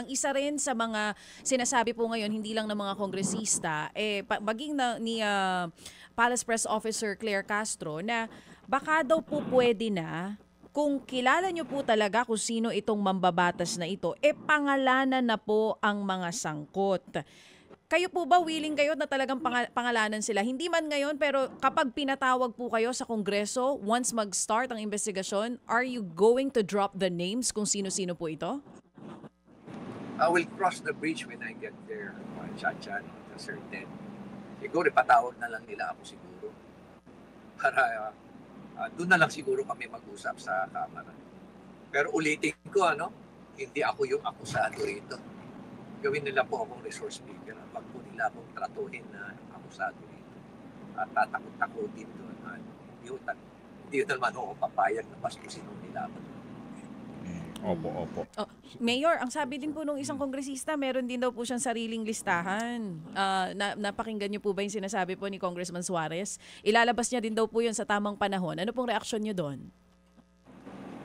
ang isa rin sa mga sinasabi po ngayon, hindi lang ng mga kongresista, maging ni Palace Press Officer Claire Castro, na baka daw po pwede na kung kilala nyo po talaga kung sino itong mambabatas na ito, pangalanan na po ang mga sangkot. Kayo po ba willing kayo na talagang pangalanan sila? Hindi man ngayon, pero kapag pinatawag po kayo sa Kongreso, once mag-start ang investigasyon, are you going to drop the names kung sino-sino po ito? I will cross the bridge when I get there, Chacha, certain. Siguro ipatawag na lang nila ako siguro. Para doon na lang siguro kami mag-usap sa Kamara. Pero ulitin ko, hindi ako yung akusado rito. Gawin nila po akong resource speaker. Wag po nila akong tratuhin na akusado rito. At tatakot-takotin doon. Hindi yun naman ako papayag na pastusin nila ako. Opo. Mayor, ang sabi din po nung isang kongresista, meron din daw po siyang sariling listahan. Napakinggan niyo po ba yung sinasabi po ni Congressman Suarez? Ilalabas niya din daw po yun sa tamang panahon. Ano pong reaksyon niyo doon?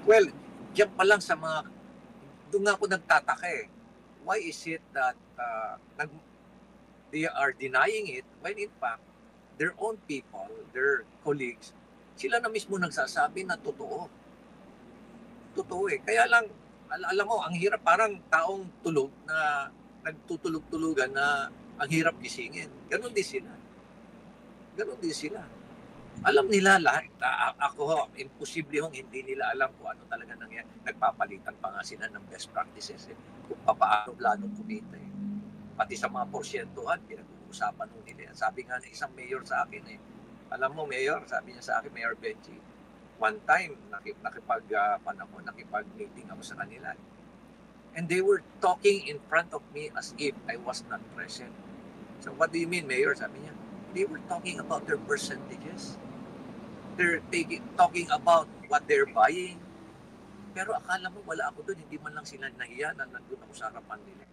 Well, diyan pa lang sa mga... Doon nga ako nagtataka eh. Why is it that they are denying it when in fact, their own people, their colleagues, sila na mismo nagsasabi na totoo. Totoo eh. Kaya lang, alam mo, ang hirap, parang taong tulog na nagtutulog-tulugan na ang hirap gisingin. Ganon din sila. Alam nila lahat. Ako, imposible hong hindi nila alam kung ano talaga nangyayari. Nagpapalitan pa nga sila ng best practices eh. Kung paano plano kumita eh. Pati sa mga porsyentuhan, pinag-uusapan nung nila. Sabi nga ng isang mayor sa akin eh. Alam mo, mayor, sabi niya sa akin, Mayor Benji, one time, nakipag-meeting ako sa kanila. And they were talking in front of me as if I was not present. So what do you mean, Mayor? Sabi niya, they were talking about their percentages. They're talking about what they're buying. Pero akala mo wala ako doon, hindi man lang sila nahiya na nandun ako sa harapan nila.